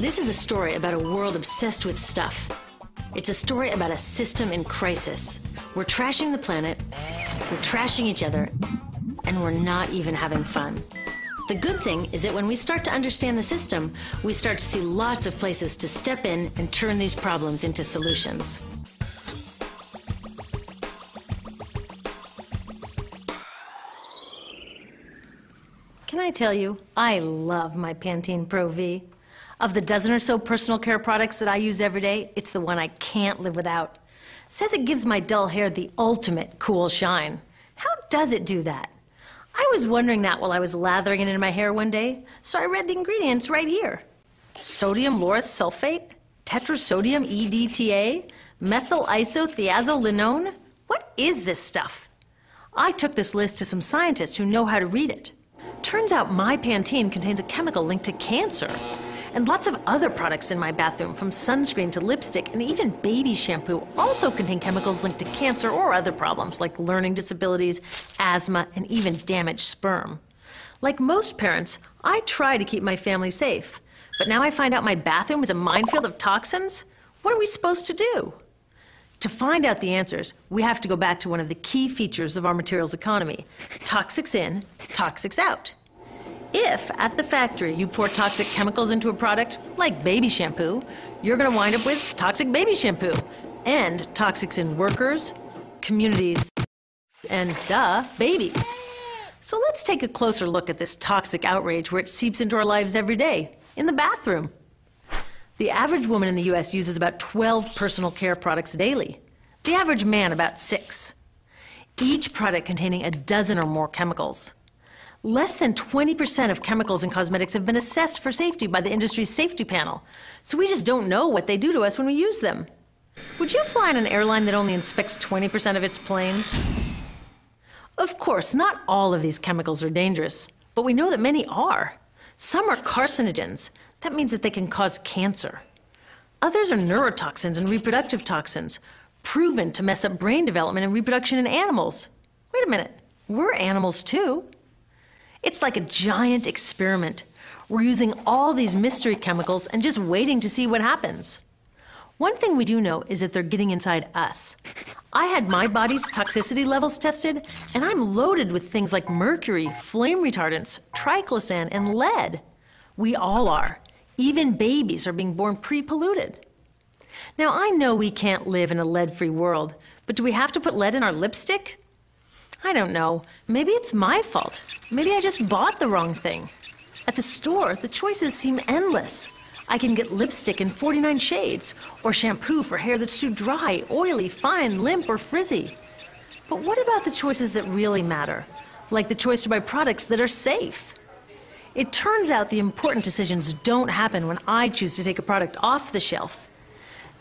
This is a story about a world obsessed with stuff. It's a story about a system in crisis. We're trashing the planet, we're trashing each other, and we're not even having fun. The good thing is that when we start to understand the system, we start to see lots of places to step in and turn these problems into solutions. Can I tell you, I love my Pantene Pro V. Of the dozen or so personal care products that I use every day, it's the one I can't live without. Says it gives my dull hair the ultimate cool shine. How does it do that? I was wondering that while I was lathering it in my hair one day, so I read the ingredients right here. Sodium lauryl sulfate, tetrasodium EDTA, methyl isothiazolinone. What is this stuff? I took this list to some scientists who know how to read it. Turns out my Pantene contains a chemical linked to cancer. And lots of other products in my bathroom, from sunscreen to lipstick and even baby shampoo, also contain chemicals linked to cancer or other problems like learning disabilities, asthma, and even damaged sperm. Like most parents, I try to keep my family safe. But now I find out my bathroom is a minefield of toxins? What are we supposed to do? To find out the answers, we have to go back to one of the key features of our materials economy: toxics in, toxics out. If, at the factory, you pour toxic chemicals into a product, like baby shampoo, you're going to wind up with toxic baby shampoo, and toxics in workers, communities, and, babies. So let's take a closer look at this toxic outrage where it seeps into our lives every day, in the bathroom. The average woman in the U.S. uses about 12 personal care products daily. The average man about 6. Each product containing a dozen or more chemicals. Less than 20% of chemicals in cosmetics have been assessed for safety by the industry's safety panel, so we just don't know what they do to us when we use them. Would you fly on an airline that only inspects 20% of its planes? Of course, not all of these chemicals are dangerous, but we know that many are. Some are carcinogens. That means that they can cause cancer. Others are neurotoxins and reproductive toxins, proven to mess up brain development and reproduction in animals. Wait a minute, we're animals too. It's like a giant experiment. We're using all these mystery chemicals and just waiting to see what happens. One thing we do know is that they're getting inside us. I had my body's toxicity levels tested, and I'm loaded with things like mercury, flame retardants, triclosan, and lead. We all are. Even babies are being born pre-polluted. Now, I know we can't live in a lead-free world, but do we have to put lead in our lipstick? I don't know. Maybe it's my fault. Maybe I just bought the wrong thing. At the store, the choices seem endless. I can get lipstick in 49 shades, or shampoo for hair that's too dry, oily, fine, limp, or frizzy. But what about the choices that really matter? Like the choice to buy products that are safe? It turns out the important decisions don't happen when I choose to take a product off the shelf.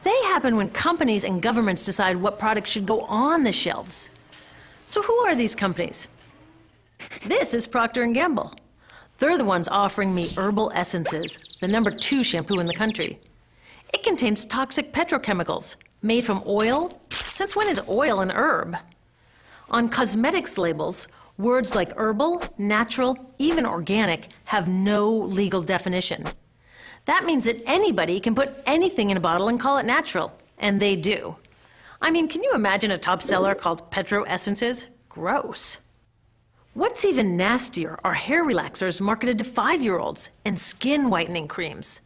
They happen when companies and governments decide what products should go on the shelves. So who are these companies? This is Procter & Gamble. They're the ones offering me Herbal Essences, the #2 shampoo in the country. It contains toxic petrochemicals made from oil. Since when is oil an herb? On cosmetics labels, words like herbal, natural, even organic have no legal definition. That means that anybody can put anything in a bottle and call it natural, and they do. I mean, can you imagine a top seller called Petro Essences? Gross. What's even nastier are hair relaxers marketed to 5-year-olds and skin whitening creams.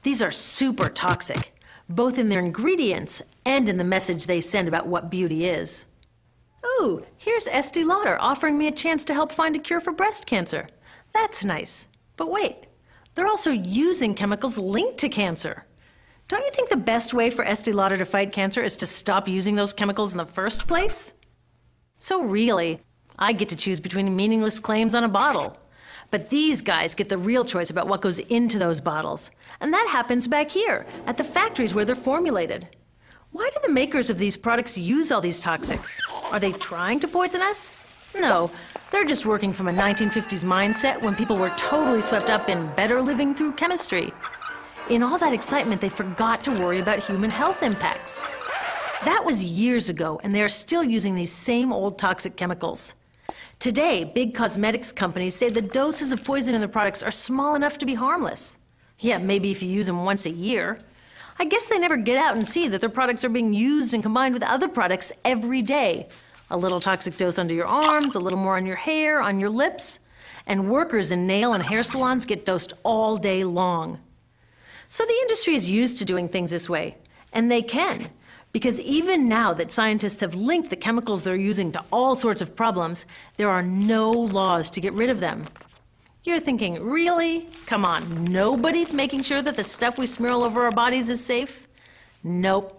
These are super toxic, both in their ingredients and in the message they send about what beauty is. Ooh, here's Estee Lauder offering me a chance to help find a cure for breast cancer. That's nice. But wait, they're also using chemicals linked to cancer. Don't you think the best way for Estee Lauder to fight cancer is to stop using those chemicals in the first place? So really, I get to choose between meaningless claims on a bottle. But these guys get the real choice about what goes into those bottles. And that happens back here, at the factories where they're formulated. Why do the makers of these products use all these toxics? Are they trying to poison us? No, they're just working from a 1950s mindset when people were totally swept up in better living through chemistry. In all that excitement, they forgot to worry about human health impacts. That was years ago, and they are still using these same old toxic chemicals. Today, big cosmetics companies say the doses of poison in their products are small enough to be harmless. Yeah, maybe if you use them once a year. I guess they never get out and see that their products are being used and combined with other products every day. A little toxic dose under your arms, a little more on your hair, on your lips. And workers in nail and hair salons get dosed all day long. So the industry is used to doing things this way. And they can. Because even now that scientists have linked the chemicals they're using to all sorts of problems, there are no laws to get rid of them. You're thinking, really? Come on, nobody's making sure that the stuff we smear all over our bodies is safe? Nope.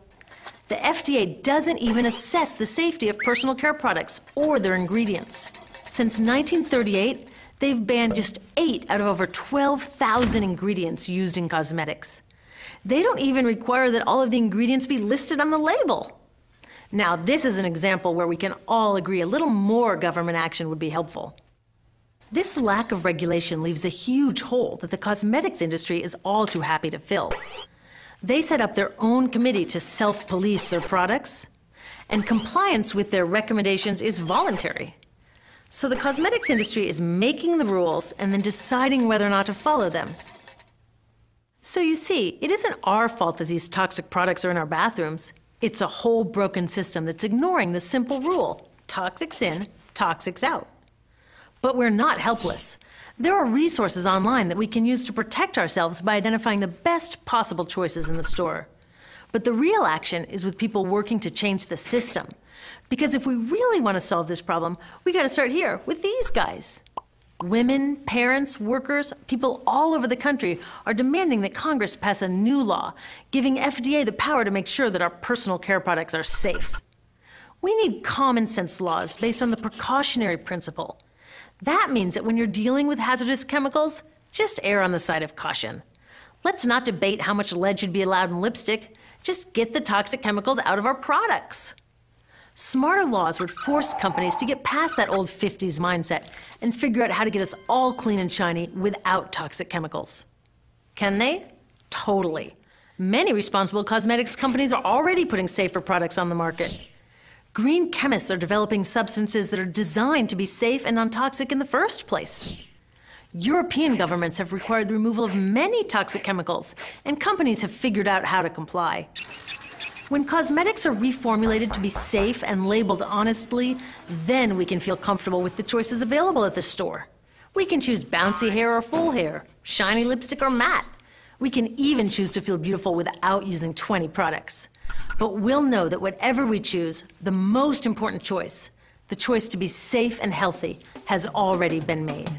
The FDA doesn't even assess the safety of personal care products or their ingredients. Since 1938, they've banned just 8 out of over 12,000 ingredients used in cosmetics. They don't even require that all of the ingredients be listed on the label. Now, this is an example where we can all agree a little more government action would be helpful. This lack of regulation leaves a huge hole that the cosmetics industry is all too happy to fill. They set up their own committee to self-police their products, and compliance with their recommendations is voluntary. So the cosmetics industry is making the rules and then deciding whether or not to follow them. So you see, it isn't our fault that these toxic products are in our bathrooms. It's a whole broken system that's ignoring the simple rule: toxics in, toxics out. But we're not helpless. There are resources online that we can use to protect ourselves by identifying the best possible choices in the store. But the real action is with people working to change the system. Because if we really want to solve this problem, we got to start here with these guys. Women, parents, workers, people all over the country are demanding that Congress pass a new law, giving FDA the power to make sure that our personal care products are safe. We need common sense laws based on the precautionary principle. That means that when you're dealing with hazardous chemicals, just err on the side of caution. Let's not debate how much lead should be allowed in lipstick. Just get the toxic chemicals out of our products. Smarter laws would force companies to get past that old 50s mindset and figure out how to get us all clean and shiny without toxic chemicals. Can they? Totally. Many responsible cosmetics companies are already putting safer products on the market. Green chemists are developing substances that are designed to be safe and non-toxic in the first place. European governments have required the removal of many toxic chemicals, and companies have figured out how to comply. When cosmetics are reformulated to be safe and labeled honestly, then we can feel comfortable with the choices available at the store. We can choose bouncy hair or full hair, shiny lipstick or matte. We can even choose to feel beautiful without using 20 products. But we'll know that whatever we choose, the most important choice, the choice to be safe and healthy, has already been made.